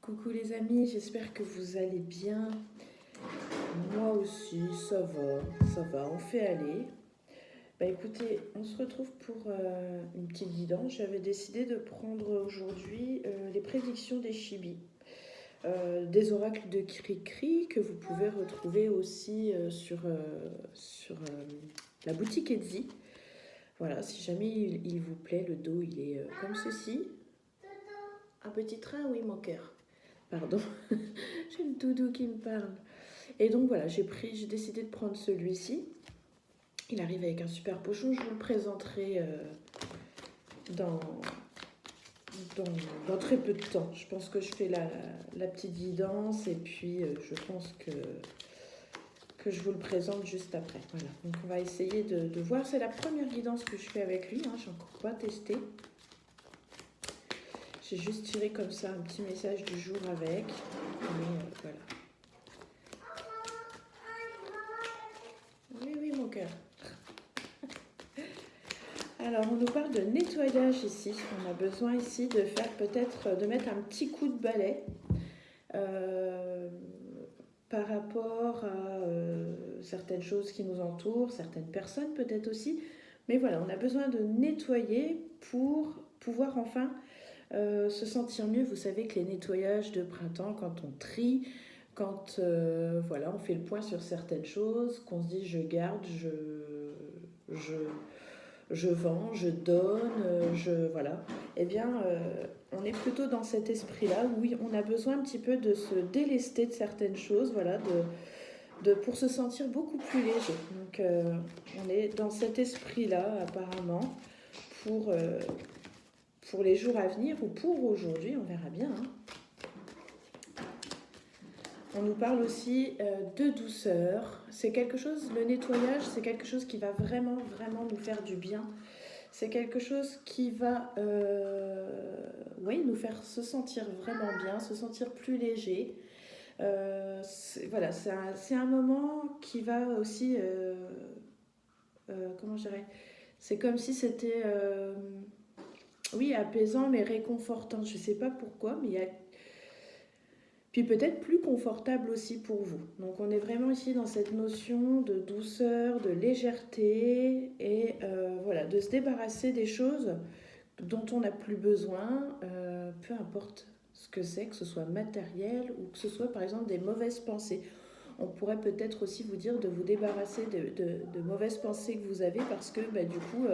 Coucou les amis, j'espère que vous allez bien. Moi aussi, ça va, on fait aller. Bah écoutez, on se retrouve pour une petite guidance. J'avais décidé de prendre aujourd'hui les prédictions des Chibi, des oracles de Cricri que vous pouvez retrouver aussi sur la boutique Etsy. Voilà, si jamais il vous plaît, le dos il est comme ceci. Un petit train, oui mon cœur. Pardon, j'ai le doudou qui me parle. Et donc voilà, j'ai décidé de prendre celui-ci. Il arrive avec un super pochon, je vous le présenterai dans, dans très peu de temps. Je pense que je fais la petite guidance et puis je pense que je vous le présente juste après. Voilà, donc on va essayer de voir. C'est la première guidance que je fais avec lui, hein. Je n'ai encore pas testé. J'ai juste tiré comme ça un petit message du jour avec. Mais voilà. Oui, oui, mon cœur. Alors, on nous parle de nettoyage ici. On a besoin ici de faire peut-être, de mettre un petit coup de balai euh, par rapport à certaines choses qui nous entourent, certaines personnes peut-être aussi. Mais voilà, on a besoin de nettoyer pour pouvoir enfin se sentir mieux. Vous savez que les nettoyages de printemps, quand on trie, quand voilà, on fait le point sur certaines choses, qu'on se dit je garde, je, je vends, je donne, voilà. Eh bien, on est plutôt dans cet esprit-là où oui, on a besoin un petit peu de se délester de certaines choses, voilà, pour se sentir beaucoup plus léger. Donc, on est dans cet esprit-là, apparemment, pour, euh, pour les jours à venir ou pour aujourd'hui, on verra bien. Hein. On nous parle aussi de douceur. C'est quelque chose, le nettoyage, c'est quelque chose qui va vraiment, vraiment nous faire du bien. C'est quelque chose qui va oui, nous faire se sentir vraiment bien, se sentir plus léger. Voilà, c'est un moment qui va aussi, comment je dirais, c'est comme si c'était, oui, apaisant mais réconfortant. Je ne sais pas pourquoi, mais il y a puis peut-être plus confortable aussi pour vous. Donc on est vraiment ici dans cette notion de douceur, de légèreté et voilà, de se débarrasser des choses dont on n'a plus besoin, peu importe ce que ce soit matériel ou que ce soit par exemple des mauvaises pensées. On pourrait peut-être aussi vous dire de vous débarrasser de mauvaises pensées que vous avez parce que bah, du coup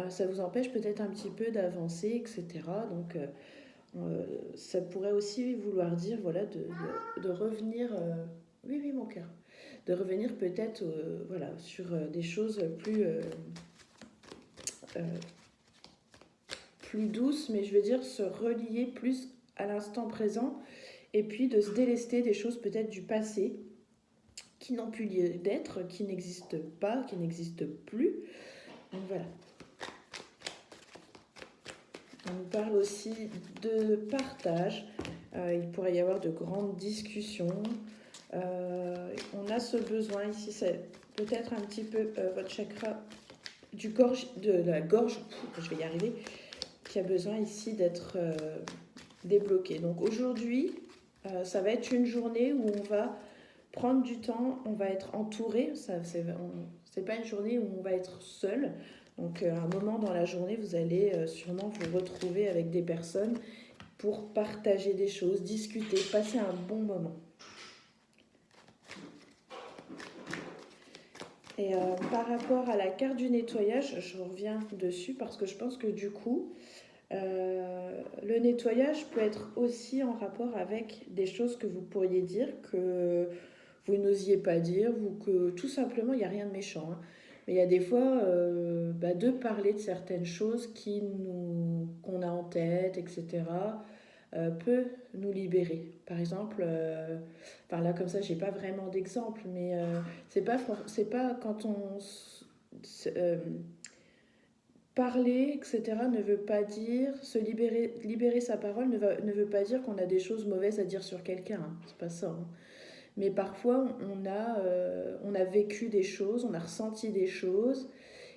ça vous empêche peut-être un petit peu d'avancer, etc. Donc ça pourrait aussi vouloir dire voilà, de revenir, oui, oui, mon cœur, de revenir peut-être voilà, sur des choses euh, plus douces, mais je veux dire se relier plus à l'instant présent et puis de se délester des choses peut-être du passé qui n'ont plus lieu d'être, qui n'existent pas, qui n'existent plus. Donc voilà. On nous parle aussi de partage. Il pourrait y avoir de grandes discussions. On a ce besoin ici, c'est peut-être un petit peu votre chakra de la gorge, je vais y arriver, qui a besoin ici d'être débloqué. Donc aujourd'hui, ça va être une journée où on va prendre du temps, on va être entouré. C'est pas une journée où on va être seul. Donc à un moment dans la journée, vous allez sûrement vous retrouver avec des personnes pour partager des choses, discuter, passer un bon moment. Et par rapport à la carte du nettoyage, je reviens dessus parce que je pense que du coup, le nettoyage peut être aussi en rapport avec des choses que vous pourriez dire que vous n'osiez pas dire ou que tout simplement il n'y a rien de méchant. Hein. Mais il y a des fois de parler de certaines choses qu'on a en tête, etc., peut nous libérer. Par exemple, enfin là comme ça, j'ai pas vraiment d'exemple, mais c'est pas quand on euh, parler, etc. ne veut pas dire se libérer sa parole ne veut pas dire qu'on a des choses mauvaises à dire sur quelqu'un. Hein. C'est pas ça. Hein. Mais parfois, on a vécu des choses, on a ressenti des choses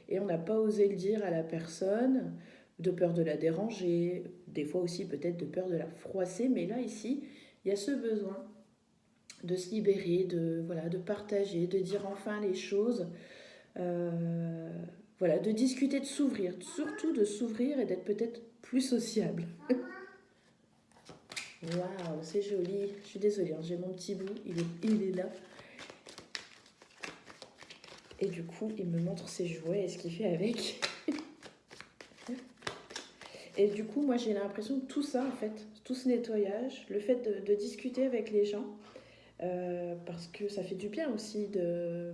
et on n'a pas osé le dire à la personne de peur de la déranger, des fois aussi peut-être de peur de la froisser, mais là ici, il y a ce besoin de se libérer, voilà, de partager, de dire enfin les choses, euh, voilà, de discuter, de s'ouvrir, surtout de s'ouvrir et d'être peut-être plus sociable. Waouh, c'est joli. Je suis désolée, hein, j'ai mon petit bout, il est là. Et du coup, il me montre ses jouets et ce qu'il fait avec. Et du coup, moi, j'ai l'impression que tout ça, en fait, tout ce nettoyage, le fait de discuter avec les gens, parce que ça fait du bien aussi de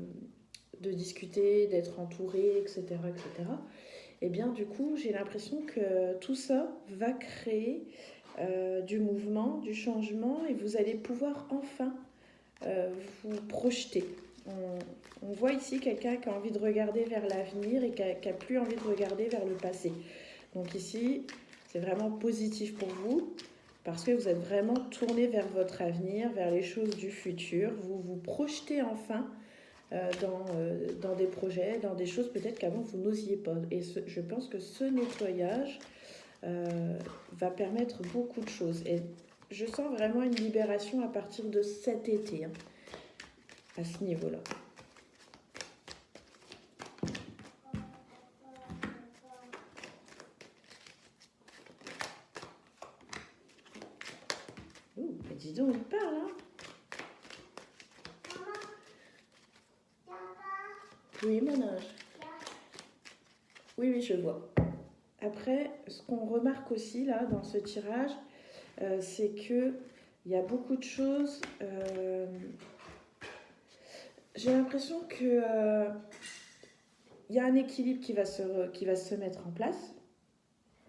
discuter, d'être entouré, etc., etc. Et bien, du coup, j'ai l'impression que tout ça va créer du mouvement, du changement, et vous allez pouvoir enfin vous projeter. On voit ici quelqu'un qui a envie de regarder vers l'avenir et qui a plus envie de regarder vers le passé. Donc ici, c'est vraiment positif pour vous parce que vous êtes vraiment tourné vers votre avenir, vers les choses du futur. Vous vous projetez enfin dans des projets, dans des choses peut-être qu'avant vous n'osiez pas. Et je pense que ce nettoyage va permettre beaucoup de choses. Et je sens vraiment une libération à partir de cet été, hein, à ce niveau-là. Ouh, mais dis donc, il parle, hein. Oui, mon âge. Oui, oui, je vois. Après, ce qu'on remarque aussi là dans ce tirage, c'est que il y a beaucoup de choses. J'ai l'impression que il y a un équilibre qui va se mettre en place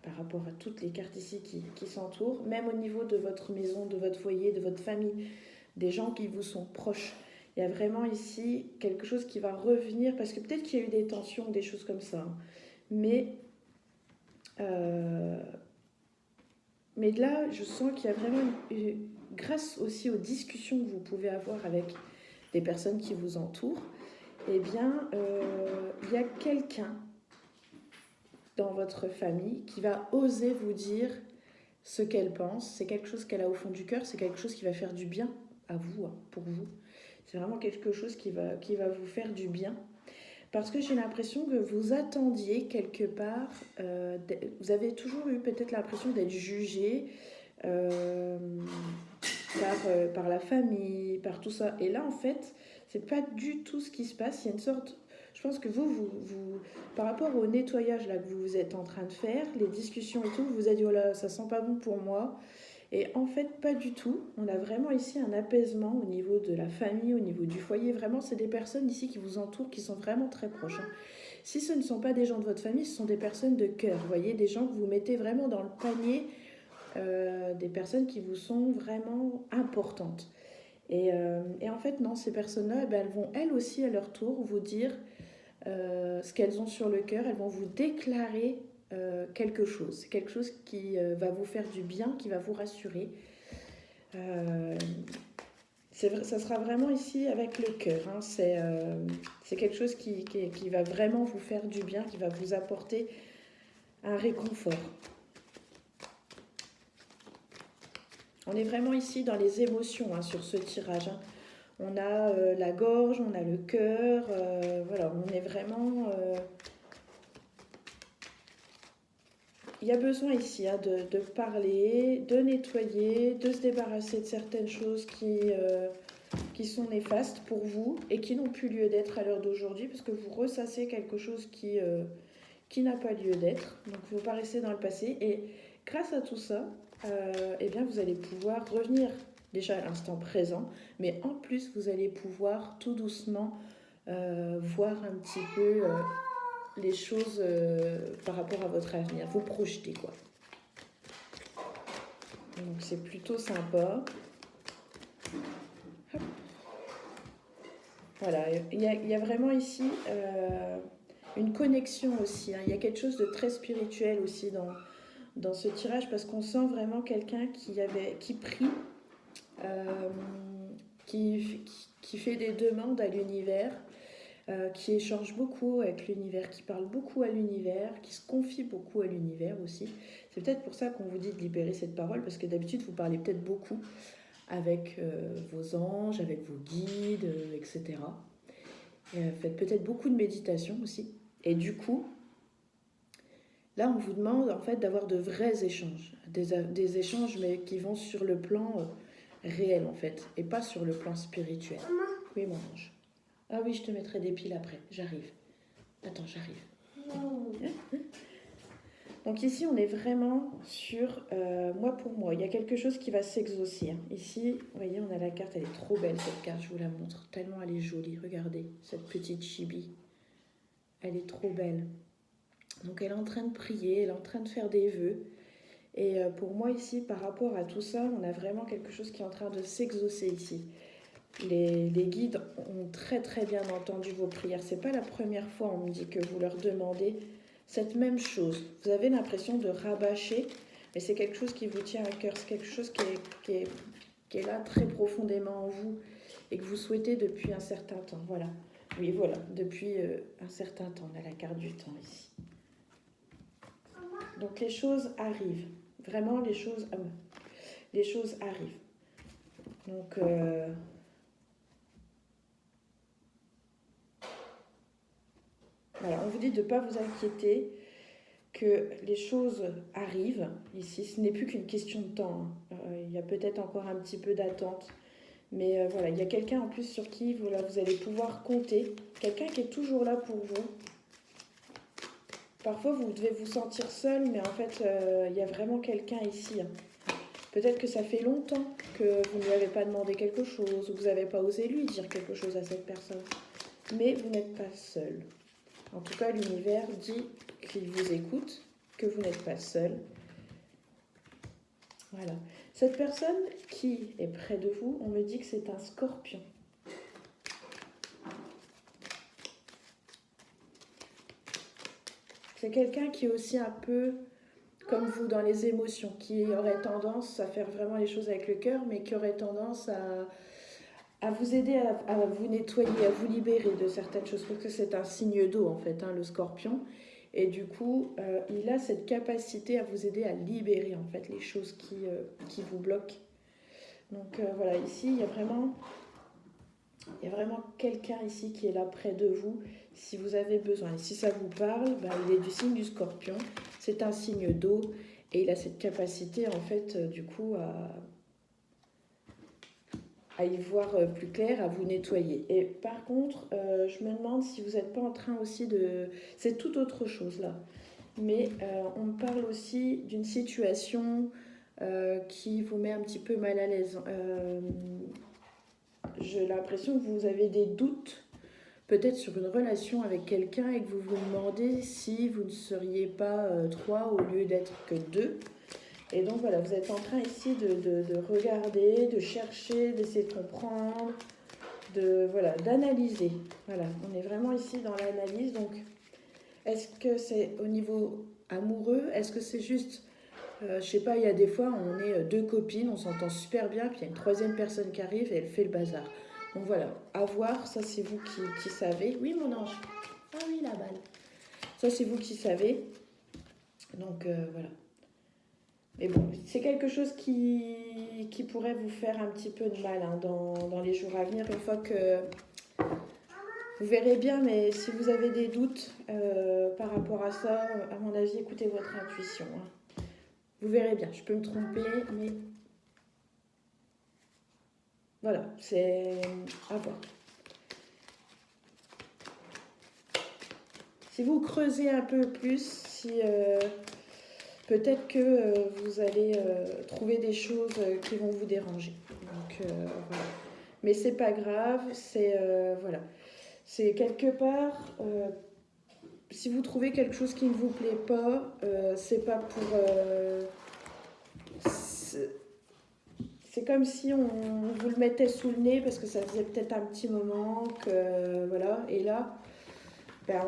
par rapport à toutes les cartes ici qui s'entourent, même au niveau de votre maison, de votre foyer, de votre famille, des gens qui vous sont proches. Il y a vraiment ici quelque chose qui va revenir, parce que peut-être qu'il y a eu des tensions, des choses comme ça, hein. Mais euh, Mais là, je sens qu'il y a vraiment, grâce aussi aux discussions que vous pouvez avoir avec des personnes qui vous entourent, eh bien, il y a quelqu'un dans votre famille qui va oser vous dire ce qu'elle pense. C'est quelque chose qu'elle a au fond du cœur, c'est quelque chose qui va faire du bien à vous, hein, pour vous. C'est vraiment quelque chose qui va vous faire du bien. Parce que j'ai l'impression que vous attendiez quelque part, vous avez toujours eu peut-être l'impression d'être jugé euh, par la famille, par tout ça. Et là, en fait, c'est pas du tout ce qui se passe. Il y a une sorte. Je pense que par rapport au nettoyage là, que vous êtes en train de faire, les discussions et tout, vous vous êtes dit, oh là, ça sent pas bon pour moi. Et en fait, pas du tout. On a vraiment ici un apaisement au niveau de la famille, au niveau du foyer. Vraiment, c'est des personnes ici qui vous entourent, qui sont vraiment très proches, hein. Si ce ne sont pas des gens de votre famille, ce sont des personnes de cœur. Vous voyez, des gens que vous mettez vraiment dans le panier, des personnes qui vous sont vraiment importantes. Et en fait, non, ces personnes-là, eh ben, elles vont elles aussi à leur tour vous dire ce qu'elles ont sur le cœur. Elles vont vous déclarer quelque chose qui va vous faire du bien, qui va vous rassurer. Euh, ça sera vraiment ici avec le cœur, hein. C'est quelque chose qui va vraiment vous faire du bien, qui va vous apporter un réconfort. On est vraiment ici dans les émotions, hein, sur ce tirage, hein. On a la gorge, on a le cœur, voilà, on est vraiment... Il y a besoin ici, hein, de parler, de nettoyer, de se débarrasser de certaines choses qui sont néfastes pour vous et qui n'ont plus lieu d'être à l'heure d'aujourd'hui, parce que vous ressassez quelque chose qui n'a pas lieu d'être. Donc il ne faut pas rester dans le passé. Et grâce à tout ça, eh bien, vous allez pouvoir revenir déjà à l'instant présent, mais en plus, vous allez pouvoir tout doucement voir un petit peu les choses par rapport à votre avenir, vous projeter, quoi. Donc c'est plutôt sympa. Hop. Voilà, il y a vraiment ici une connexion aussi, hein. Il y a quelque chose de très spirituel aussi dans ce tirage, parce qu'on sent vraiment quelqu'un qui prie, euh, qui fait des demandes à l'univers, qui échange beaucoup avec l'univers, qui parle beaucoup à l'univers, qui se confie beaucoup à l'univers aussi. C'est peut-être pour ça qu'on vous dit de libérer cette parole, parce que d'habitude vous parlez peut-être beaucoup avec vos anges, avec vos guides, etc. Faites peut-être beaucoup de méditation aussi. Et du coup, là on vous demande en fait d'avoir de vrais échanges, des échanges mais qui vont sur le plan réel en fait, et pas sur le plan spirituel. Maman. Oui mon ange. Ah oui, je te mettrai des piles après, j'arrive. Attends, j'arrive. Non. Donc ici, on est vraiment sur moi pour moi. Il y a quelque chose qui va s'exaucer. Hein. Ici, vous voyez, on a la carte. Elle est trop belle, cette carte. Je vous la montre. Tellement elle est jolie. Regardez, cette petite chibi. Elle est trop belle. Donc elle est en train de prier. Elle est en train de faire des vœux. Et pour moi ici, par rapport à tout ça, on a vraiment quelque chose qui est en train de s'exaucer ici. Les guides ont très très bien entendu vos prières. C'est pas la première fois, on me dit, que vous leur demandez cette même chose. Vous avez l'impression de rabâcher, mais c'est quelque chose qui vous tient à cœur. C'est quelque chose qui est là très profondément en vous et que vous souhaitez depuis un certain temps. Voilà. Oui, voilà, depuis un certain temps. On a la carte du temps ici. Donc les choses arrivent. Vraiment, les choses arrivent. Donc... Voilà, on vous dit de ne pas vous inquiéter, que les choses arrivent ici. Ce n'est plus qu'une question de temps. Hein. Il y a peut-être encore un petit peu d'attente. Mais voilà, il y a quelqu'un en plus sur qui vous allez pouvoir compter. Quelqu'un qui est toujours là pour vous. Parfois, vous devez vous sentir seul, mais en fait, il y a vraiment quelqu'un ici. Hein. Peut-être que ça fait longtemps que vous ne lui avez pas demandé quelque chose, ou que vous n'avez pas osé lui dire quelque chose à cette personne. Mais vous n'êtes pas seul. En tout cas, l'univers dit qu'il vous écoute, que vous n'êtes pas seul. Voilà. Cette personne qui est près de vous, on me dit que c'est un scorpion. C'est quelqu'un qui est aussi un peu comme vous dans les émotions, qui aurait tendance à faire vraiment les choses avec le cœur, mais qui aurait tendance à vous aider à vous nettoyer, à vous libérer de certaines choses, parce que c'est un signe d'eau en fait, hein, le scorpion. Et du coup, il a cette capacité à vous aider à libérer en fait les choses qui vous bloquent. Donc voilà, ici, il y a vraiment quelqu'un ici qui est là près de vous si vous avez besoin. Et si ça vous parle, ben, il est du signe du scorpion, c'est un signe d'eau et il a cette capacité en fait du coup à y voir plus clair, à vous nettoyer. Et par contre, je me demande si vous n'êtes pas en train aussi de... C'est tout autre chose là. Mais on me parle aussi d'une situation qui vous met un petit peu mal à l'aise. J'ai l'impression que vous avez des doutes peut-être sur une relation avec quelqu'un et que vous vous demandez si vous ne seriez pas trois au lieu d'être que deux. Et donc voilà, vous êtes en train ici de regarder, de chercher, d'essayer de comprendre, d'analyser. Voilà, on est vraiment ici dans l'analyse. Donc, est-ce que c'est au niveau amoureux? Est-ce que c'est juste, je sais pas, il y a des fois, on est deux copines, on s'entend super bien, puis il y a une troisième personne qui arrive et elle fait le bazar. Donc voilà, à voir, ça c'est vous qui savez. Oui, mon ange. Ah oui, la balle. Ça c'est vous qui savez. Donc voilà. Mais bon, c'est quelque chose qui pourrait vous faire un petit peu de mal hein, dans les jours à venir. Une fois que vous verrez bien, mais si vous avez des doutes par rapport à ça, à mon avis, écoutez votre intuition. Hein. Vous verrez bien, je peux me tromper, mais voilà, c'est à voir. Si vous creusez un peu plus, si... peut-être que vous allez trouver des choses qui vont vous déranger. Donc voilà. Mais c'est pas grave, c'est voilà. C'est quelque part, si vous trouvez quelque chose qui ne vous plaît pas, c'est pas pour. C'est comme si on vous le mettait sous le nez parce que ça faisait peut-être un petit moment que voilà. Et là. Ben,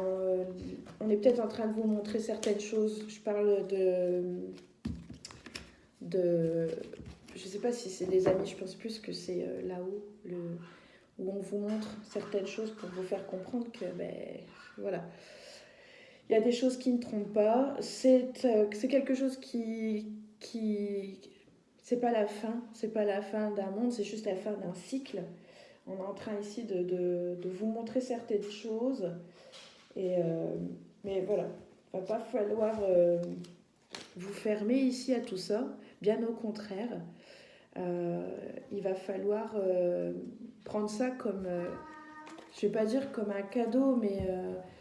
on est peut-être en train de vous montrer certaines choses. Je parle je ne sais pas si c'est des amis, je pense plus que c'est là-haut. où on vous montre certaines choses pour vous faire comprendre que, voilà, il y a des choses qui ne trompent pas. C'est quelque chose qui c'est pas la fin, c'est pas la fin d'un monde, c'est juste la fin d'un cycle. On est en train ici de vous montrer certaines choses. Mais voilà, il ne va pas falloir vous fermer ici à tout ça. Bien au contraire, il va falloir prendre ça comme, je ne vais pas dire comme un cadeau, mais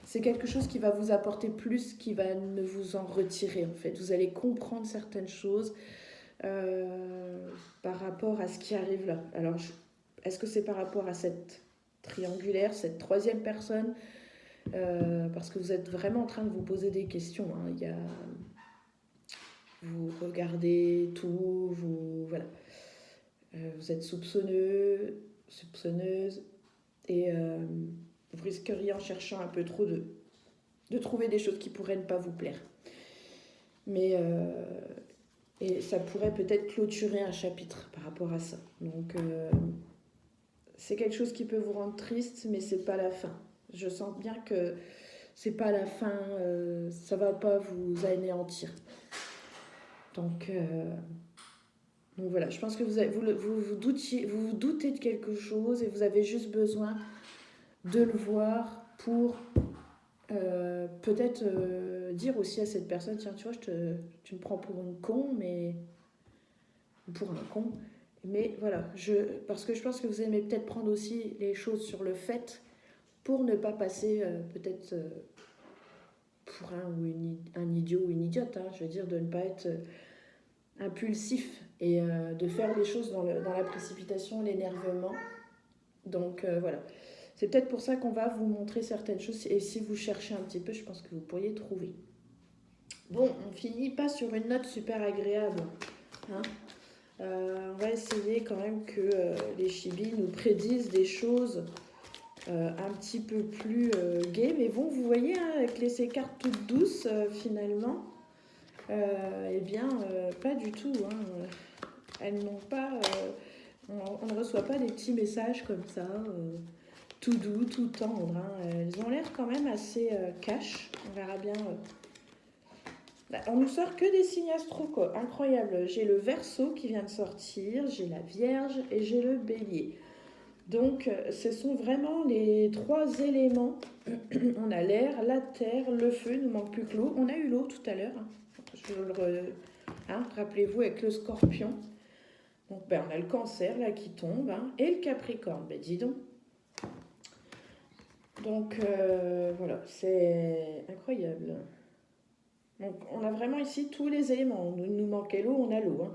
c'est quelque chose qui va vous apporter plus, qui va ne vous en retirer en fait. Vous allez comprendre certaines choses par rapport à ce qui arrive là. Alors, est-ce que c'est par rapport à cette triangulaire, cette troisième personne parce que vous êtes vraiment en train de vous poser des questions. Hein. Vous regardez tout, voilà. Vous êtes soupçonneuse, et vous risqueriez en cherchant un peu trop de trouver des choses qui pourraient ne pas vous plaire. Mais et ça pourrait peut-être clôturer un chapitre par rapport à ça. Donc c'est quelque chose qui peut vous rendre triste, mais c'est pas la fin. Je sens bien que c'est pas la fin, ça va pas vous anéantir. Donc voilà, je pense que vous doutez de quelque chose et vous avez juste besoin de le voir pour peut-être dire aussi à cette personne, tiens, tu vois, tu me prends pour une con, mais pour un con. Mais voilà, parce que je pense que vous aimez peut-être prendre aussi les choses sur le fait pour ne pas passer peut-être pour un idiot ou une idiote. Hein, je veux dire, de ne pas être impulsif et de faire les choses dans la précipitation, l'énervement. Donc voilà. C'est peut-être pour ça qu'on va vous montrer certaines choses. Et si vous cherchez un petit peu, je pense que vous pourriez trouver. Bon, on finit pas sur une note super agréable. Hein. On va essayer quand même que les chibis nous prédisent des choses un petit peu plus gaies. Mais bon, vous voyez, hein, avec ces cartes toutes douces, finalement, eh bien, pas du tout. Hein. Elles n'ont pas... on ne reçoit pas des petits messages comme ça, tout doux, tout tendre. Hein. Elles ont l'air quand même assez cash. On verra bien... On nous sort que des signes astro, quoi. Incroyable. J'ai le Verseau qui vient de sortir, j'ai la Vierge et j'ai le Bélier. Donc, ce sont vraiment les trois éléments. On a l'air, la terre, le feu, il nous manque plus que l'eau. On a eu l'eau tout à l'heure. Rappelez-vous, avec le Scorpion. Donc, on a le Cancer, là, qui tombe, hein, et le Capricorne. Dis donc. Donc, voilà, c'est incroyable. Donc, on a vraiment ici tous les éléments. Il nous manquait l'eau, on a l'eau. Hein.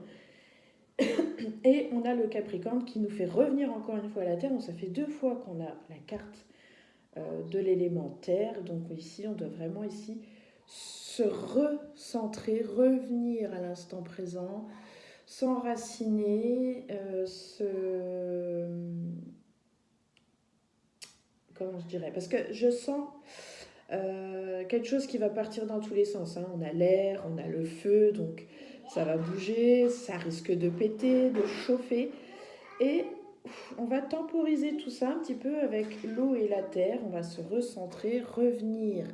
Et on a le Capricorne qui nous fait revenir encore une fois à la Terre. Donc, ça fait 2 fois qu'on a la carte de l'élément Terre. Donc, ici, on doit vraiment ici se recentrer, revenir à l'instant présent, s'enraciner, comment je dirais, parce que je sens quelque chose qui va partir dans tous les sens. Hein. On a l'air, on a le feu, donc ça va bouger, ça risque de péter, de chauffer. Et on va temporiser tout ça un petit peu avec l'eau et la terre. On va se recentrer, revenir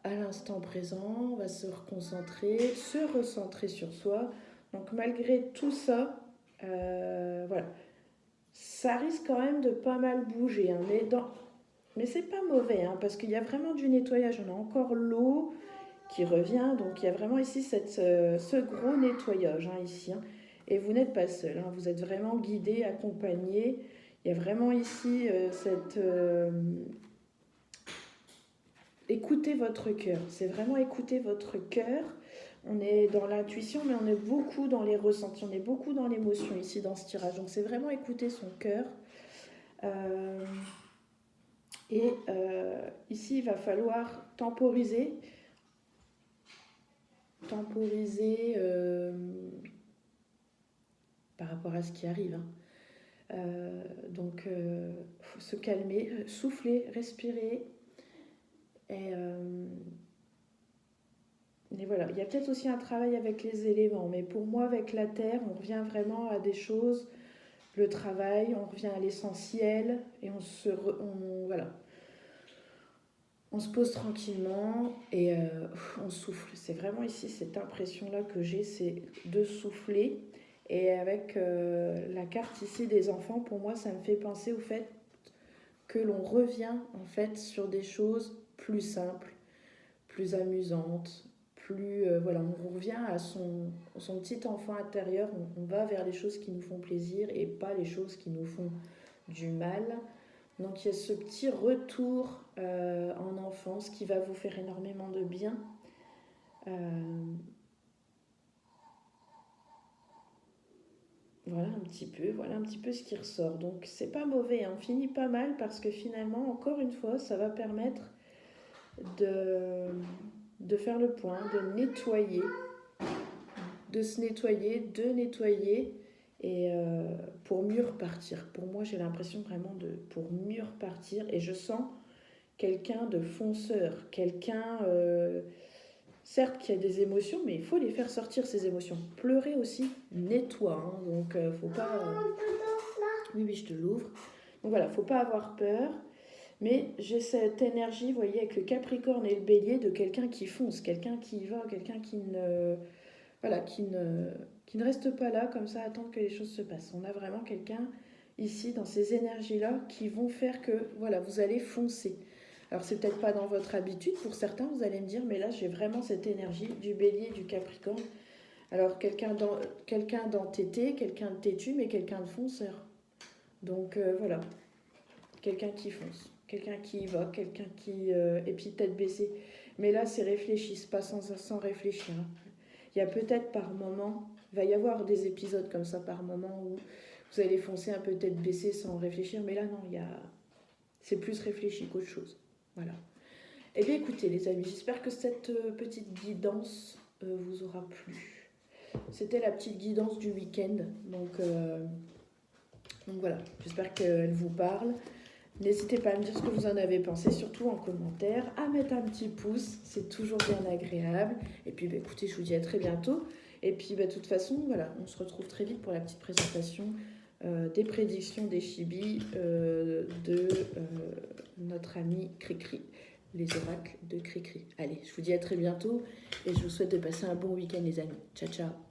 à l'instant présent. On va se reconcentrer, se recentrer sur soi. Donc malgré tout ça, voilà, ça risque quand même de pas mal bouger. Hein. Mais c'est pas mauvais, hein, parce qu'il y a vraiment du nettoyage. On a encore l'eau qui revient. Donc il y a vraiment ici ce gros nettoyage, hein, ici. Hein. Et vous n'êtes pas seul. Hein, vous êtes vraiment guidé, accompagné. Il y a vraiment ici écoutez votre cœur. C'est vraiment écouter votre cœur. On est dans l'intuition, mais on est beaucoup dans les ressentis. On est beaucoup dans l'émotion ici, dans ce tirage. Donc c'est vraiment écouter son cœur. Ici, il va falloir temporiser par rapport à ce qui arrive. Hein. Donc, faut se calmer, souffler, respirer. Et voilà, il y a peut-être aussi un travail avec les éléments, mais pour moi, avec la terre, on revient vraiment à des choses le travail, on revient à l'essentiel et voilà. On se pose tranquillement et on souffle. C'est vraiment ici cette impression-là que j'ai, c'est de souffler. Et avec la carte ici des enfants, pour moi, ça me fait penser au fait que l'on revient en fait sur des choses plus simples, plus amusantes, voilà, on revient à son petit enfant intérieur, on va vers les choses qui nous font plaisir et pas les choses qui nous font du mal. Donc il y a ce petit retour en enfance qui va vous faire énormément de bien. Voilà un petit peu ce qui ressort. Donc c'est pas mauvais, hein. On finit pas mal parce que finalement, encore une fois, ça va permettre de, de faire le point, de nettoyer, de se nettoyer, de nettoyer et pour mieux repartir. Pour moi, j'ai l'impression vraiment pour mieux repartir et je sens quelqu'un de fonceur, quelqu'un, certes qui a des émotions, mais il faut les faire sortir ces émotions. Pleurer aussi nettoie, hein, donc faut pas... Oui, je te l'ouvre. Donc voilà, faut pas avoir peur, mais j'ai cette énergie, vous voyez, avec le Capricorne et le Bélier, de quelqu'un qui fonce, quelqu'un qui y va, quelqu'un qui ne... Voilà, qui ne reste pas là comme ça, attendre que les choses se passent. On a vraiment quelqu'un ici, dans ces énergies-là, qui vont faire que, voilà, vous allez foncer. Alors, c'est peut-être pas dans votre habitude. Pour certains, vous allez me dire, mais là, j'ai vraiment cette énergie du Bélier et du Capricorne. Alors, quelqu'un d'entêté, quelqu'un de têtu, mais quelqu'un de fonceur. Donc, voilà, quelqu'un qui fonce, quelqu'un qui y va, quelqu'un qui... et puis, tête baissée. Mais là, c'est réfléchi, c'est pas sans réfléchir. Il y a peut-être par moment, il va y avoir des épisodes comme ça par moment où vous allez foncer un peu tête baissée sans réfléchir, mais là non, c'est plus réfléchi qu'autre chose. Voilà. Eh bien écoutez les amis, j'espère que cette petite guidance vous aura plu. C'était la petite guidance du week-end, donc voilà, j'espère qu'elle vous parle. N'hésitez pas à me dire ce que vous en avez pensé, surtout en commentaire, à mettre un petit pouce, c'est toujours bien agréable. Et puis écoutez, je vous dis à très bientôt. Et puis de toute façon, voilà, on se retrouve très vite pour la petite présentation des prédictions des chibis de notre ami Cricri, les oracles de Cricri. Allez, je vous dis à très bientôt et je vous souhaite de passer un bon week-end les amis. Ciao, ciao.